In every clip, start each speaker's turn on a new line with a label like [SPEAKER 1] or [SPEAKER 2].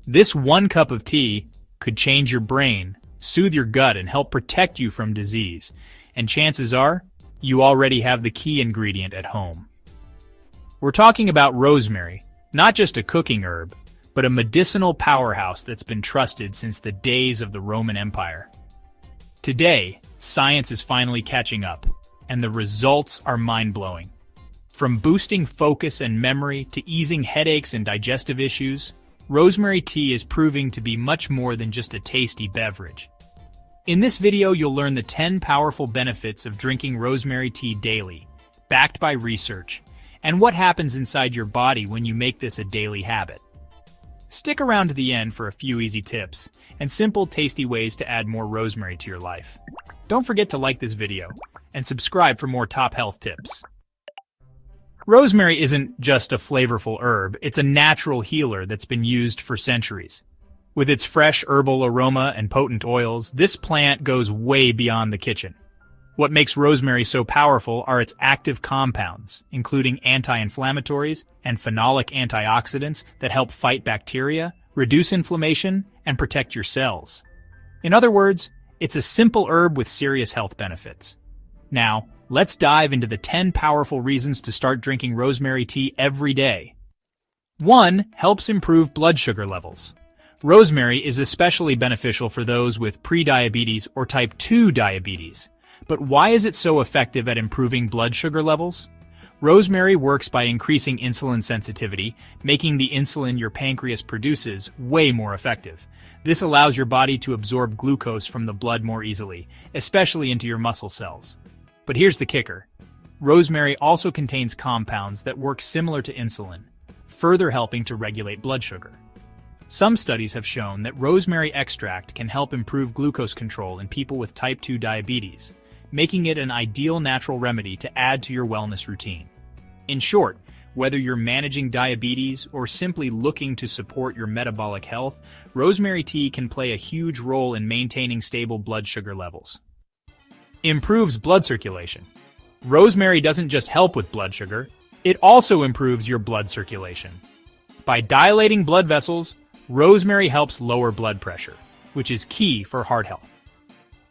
[SPEAKER 1] This 1 cup of tea could change your brain, soothe your gut, and help protect you from disease. And chances are, you already have the key ingredient at home. We're talking about rosemary, not just a cooking herb, but a medicinal powerhouse that's been trusted since the days of the Roman Empire. Today, science is finally catching up, and the results are mind-blowing. From boosting focus and memory to easing headaches and digestive issues, rosemary tea is proving to be much more than just a tasty beverage. In this video, you'll learn the 10 powerful benefits of drinking rosemary tea daily, backed by research, and what happens inside your body when you make this a daily habit. Stick around to the end for a few easy tips and simple, tasty ways to add more rosemary to your life. Don't forget to like this video and subscribe for more top health tips. Rosemary isn't just a flavorful herb, it's a natural healer that's been used for centuries. With its fresh herbal aroma and potent oils, this plant goes way beyond the kitchen. What makes rosemary so powerful are its active compounds, including anti-inflammatories and phenolic antioxidants that help fight bacteria, reduce inflammation, and protect your cells. In other words, it's a simple herb with serious health benefits. Now, let's dive into the 10 powerful reasons to start drinking rosemary tea every day. 1. Helps improve blood sugar levels. Rosemary is especially beneficial for those with prediabetes or type 2 diabetes. But why is it so effective at improving blood sugar levels? Rosemary works by increasing insulin sensitivity, making the insulin your pancreas produces way more effective. This allows your body to absorb glucose from the blood more easily, especially into your muscle cells. But here's the kicker. Rosemary also contains compounds that work similar to insulin, further helping to regulate blood sugar. Some studies have shown that rosemary extract can help improve glucose control in people with type 2 diabetes, making it an ideal natural remedy to add to your wellness routine. In short, whether you're managing diabetes or simply looking to support your metabolic health, rosemary tea can play a huge role in maintaining stable blood sugar levels. Improves blood circulation. Rosemary doesn't just help with blood sugar, it also improves your blood circulation. By dilating blood vessels, rosemary helps lower blood pressure, which is key for heart health.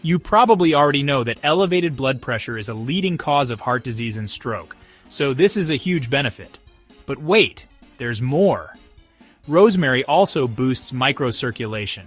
[SPEAKER 1] You probably already know that elevated blood pressure is a leading cause of heart disease and stroke, so this is a huge benefit. But wait, there's more. Rosemary also boosts microcirculation,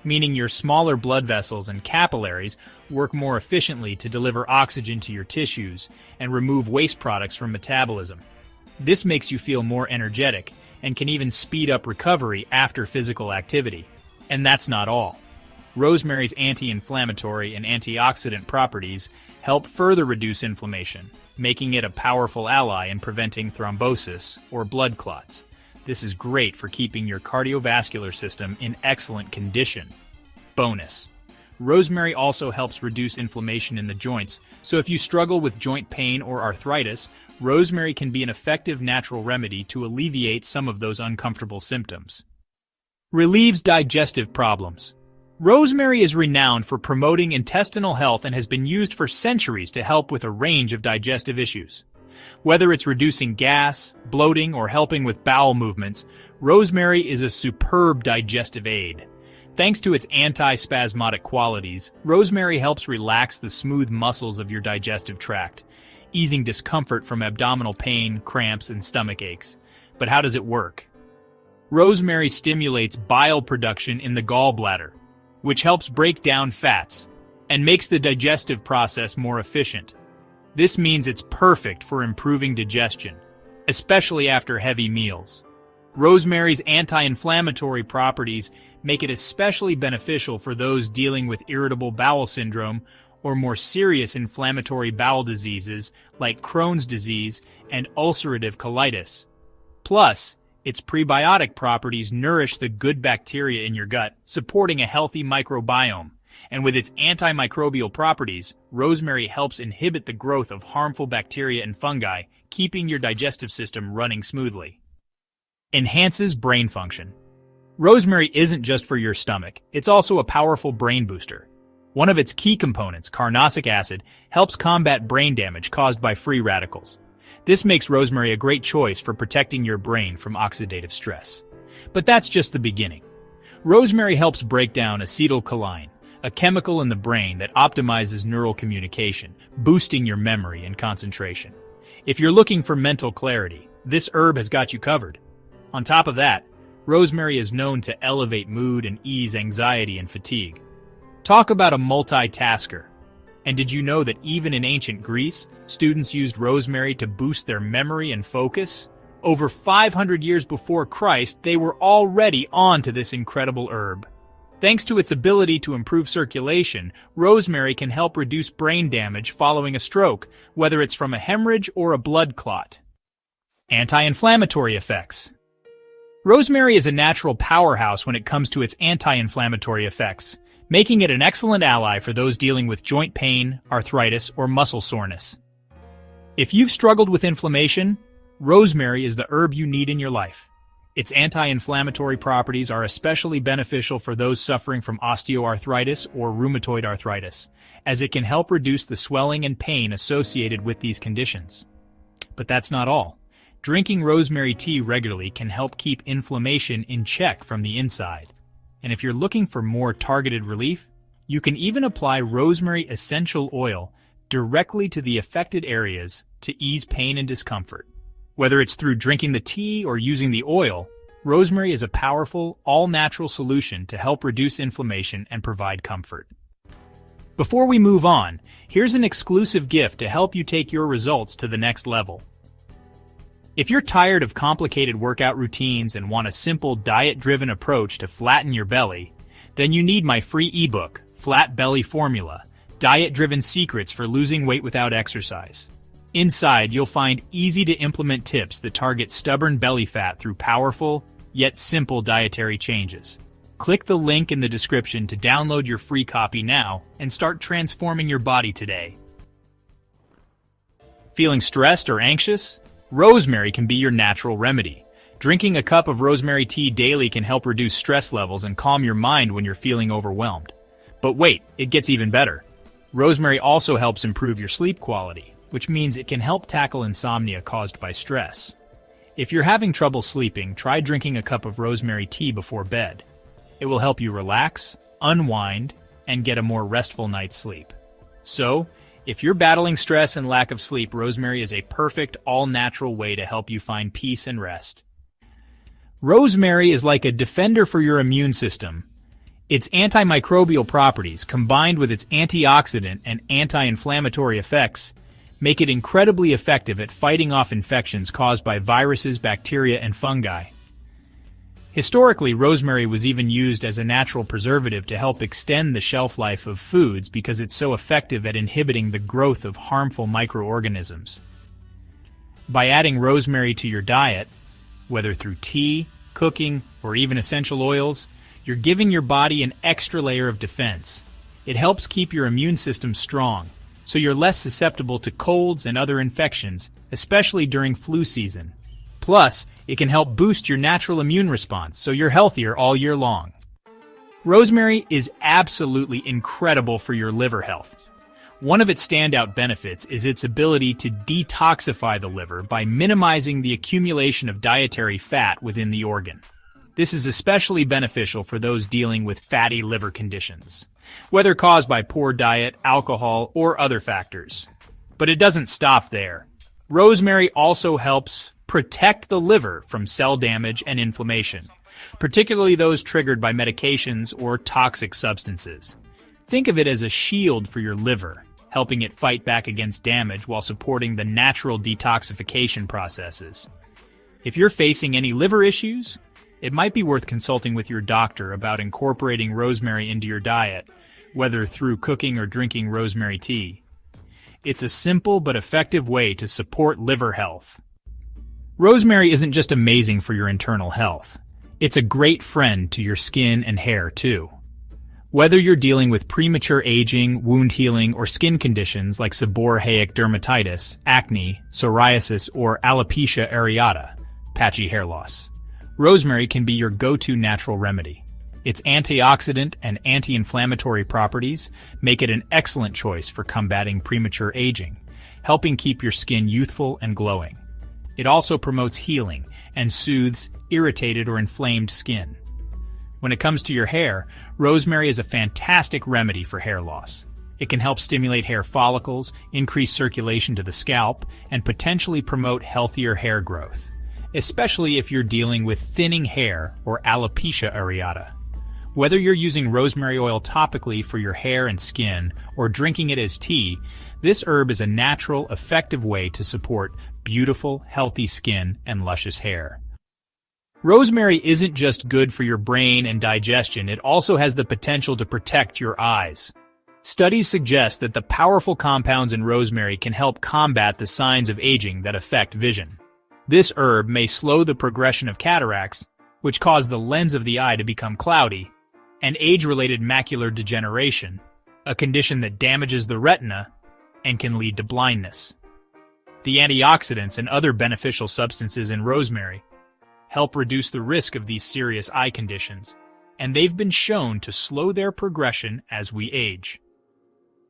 [SPEAKER 1] meaning your smaller blood vessels and capillaries work more efficiently to deliver oxygen to your tissues and remove waste products from metabolism. This makes you feel more energetic and can even speed up recovery after physical activity. And that's not all. Rosemary's anti-inflammatory and antioxidant properties help further reduce inflammation, making it a powerful ally in preventing thrombosis or blood clots. This is great for keeping your cardiovascular system in excellent condition. Bonus: rosemary also helps reduce inflammation in the joints, so if you struggle with joint pain or arthritis, rosemary can be an effective natural remedy to alleviate some of those uncomfortable symptoms. Relieves digestive problems. Rosemary is renowned for promoting intestinal health and has been used for centuries to help with a range of digestive issues. Whether it's reducing gas, bloating, or helping with bowel movements, rosemary is a superb digestive aid. Thanks to its anti-spasmodic qualities, rosemary helps relax the smooth muscles of your digestive tract, easing discomfort from abdominal pain, cramps, and stomach aches. But how does it work? Rosemary stimulates bile production in the gallbladder, which helps break down fats and makes the digestive process more efficient. This means it's perfect for improving digestion, especially after heavy meals. Rosemary's anti-inflammatory properties make it especially beneficial for those dealing with irritable bowel syndrome or more serious inflammatory bowel diseases like Crohn's disease and ulcerative colitis. Plus, its prebiotic properties nourish the good bacteria in your gut, supporting a healthy microbiome. And with its antimicrobial properties, rosemary helps inhibit the growth of harmful bacteria and fungi, keeping your digestive system running smoothly. Enhances brain function. Rosemary isn't just for your stomach, it's also a powerful brain booster. One of its key components, carnosic acid, helps combat brain damage caused by free radicals. This makes rosemary a great choice for protecting your brain from oxidative stress. But that's just the beginning. Rosemary helps break down acetylcholine, a chemical in the brain that optimizes neural communication, boosting your memory and concentration. If you're looking for mental clarity, this herb has got you covered. On top of that, rosemary is known to elevate mood and ease anxiety and fatigue. Talk about a multitasker. And did you know that even in ancient Greece, students used rosemary to boost their memory and focus? Over 500 years before Christ, they were already on to this incredible herb. Thanks to its ability to improve circulation, rosemary can help reduce brain damage following a stroke, whether it's from a hemorrhage or a blood clot. Anti-inflammatory effects. Rosemary is a natural powerhouse when it comes to its anti-inflammatory effects, making it an excellent ally for those dealing with joint pain, arthritis, or muscle soreness. If you've struggled with inflammation, rosemary is the herb you need in your life. Its anti-inflammatory properties are especially beneficial for those suffering from osteoarthritis or rheumatoid arthritis, as it can help reduce the swelling and pain associated with these conditions. But that's not all. Drinking rosemary tea regularly can help keep inflammation in check from the inside. And if you're looking for more targeted relief, you can even apply rosemary essential oil directly to the affected areas to ease pain and discomfort. Whether it's through drinking the tea or using the oil, rosemary is a powerful, all-natural solution to help reduce inflammation and provide comfort. Before we move on, here's an exclusive gift to help you take your results to the next level. If you're tired of complicated workout routines and want a simple, diet-driven approach to flatten your belly, then you need my free ebook, Flat Belly Formula, Diet-Driven Secrets for Losing Weight Without Exercise. Inside, you'll find easy-to-implement tips that target stubborn belly fat through powerful, yet simple dietary changes. Click the link in the description to download your free copy now and start transforming your body today. Feeling stressed or anxious? Rosemary can be your natural remedy. Drinking a cup of rosemary tea daily can help reduce stress levels and calm your mind when you're feeling overwhelmed. But wait, it gets even better. Rosemary also helps improve your sleep quality, which means it can help tackle insomnia caused by stress. If you're having trouble sleeping, try drinking a cup of rosemary tea before bed. It will help you relax, unwind, and get a more restful night's sleep. So, if you're battling stress and lack of sleep, rosemary is a perfect, all-natural way to help you find peace and rest. Rosemary is like a defender for your immune system. Its antimicrobial properties, combined with its antioxidant and anti-inflammatory effects, make it incredibly effective at fighting off infections caused by viruses, bacteria, and fungi. Historically, rosemary was even used as a natural preservative to help extend the shelf life of foods because it's so effective at inhibiting the growth of harmful microorganisms. By adding rosemary to your diet, whether through tea, cooking, or even essential oils, you're giving your body an extra layer of defense. It helps keep your immune system strong, so you're less susceptible to colds and other infections, especially during flu season. Plus, it can help boost your natural immune response so you're healthier all year long. Rosemary is absolutely incredible for your liver health. One of its standout benefits is its ability to detoxify the liver by minimizing the accumulation of dietary fat within the organ. This is especially beneficial for those dealing with fatty liver conditions, whether caused by poor diet, alcohol, or other factors. But it doesn't stop there. Rosemary also helps protect the liver from cell damage and inflammation, particularly those triggered by medications or toxic substances. Think of it as a shield for your liver, helping it fight back against damage while supporting the natural detoxification processes. If you're facing any liver issues, it might be worth consulting with your doctor about incorporating rosemary into your diet, whether through cooking or drinking rosemary tea. It's a simple but effective way to support liver health. Rosemary isn't just amazing for your internal health. It's a great friend to your skin and hair, too. Whether you're dealing with premature aging, wound healing, or skin conditions like seborrheic dermatitis, acne, psoriasis, or alopecia areata, patchy hair loss, rosemary can be your go-to natural remedy. Its antioxidant and anti-inflammatory properties make it an excellent choice for combating premature aging, helping keep your skin youthful and glowing. It also promotes healing and soothes irritated or inflamed skin. When it comes to your hair, rosemary is a fantastic remedy for hair loss. It can help stimulate hair follicles, increase circulation to the scalp, and potentially promote healthier hair growth, especially if you're dealing with thinning hair or alopecia areata. Whether you're using rosemary oil topically for your hair and skin or drinking it as tea, this herb is a natural, effective way to support beautiful, healthy skin and luscious hair. Rosemary isn't just good for your brain and digestion, it also has the potential to protect your eyes. Studies suggest that the powerful compounds in rosemary can help combat the signs of aging that affect vision. This herb may slow the progression of cataracts, which cause the lens of the eye to become cloudy, and age-related macular degeneration, a condition that damages the retina and can lead to blindness. The antioxidants and other beneficial substances in rosemary help reduce the risk of these serious eye conditions, and they've been shown to slow their progression as we age.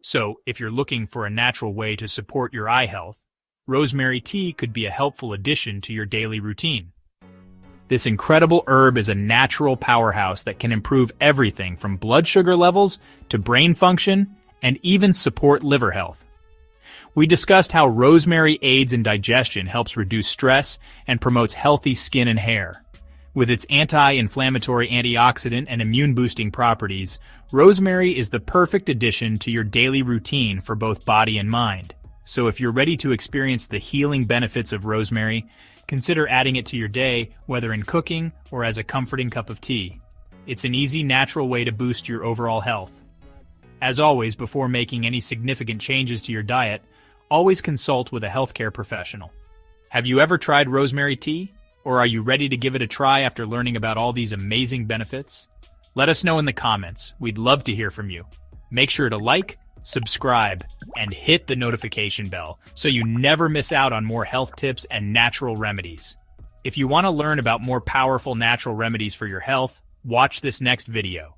[SPEAKER 1] So, if you're looking for a natural way to support your eye health, rosemary tea could be a helpful addition to your daily routine. This incredible herb is a natural powerhouse that can improve everything from blood sugar levels to brain function and even support liver health. We discussed how rosemary aids in digestion, helps reduce stress, and promotes healthy skin and hair. With its anti-inflammatory, antioxidant, and immune-boosting properties, rosemary is the perfect addition to your daily routine for both body and mind. So if you're ready to experience the healing benefits of rosemary, consider adding it to your day, whether in cooking or as a comforting cup of tea. It's an easy, natural way to boost your overall health. As always, before making any significant changes to your diet, always consult with a healthcare professional. Have you ever tried rosemary tea? Or are you ready to give it a try after learning about all these amazing benefits? Let us know in the comments. We'd love to hear from you. Make sure to like, subscribe, and hit the notification bell so you never miss out on more health tips and natural remedies. If you want to learn about more powerful natural remedies for your health, watch this next video.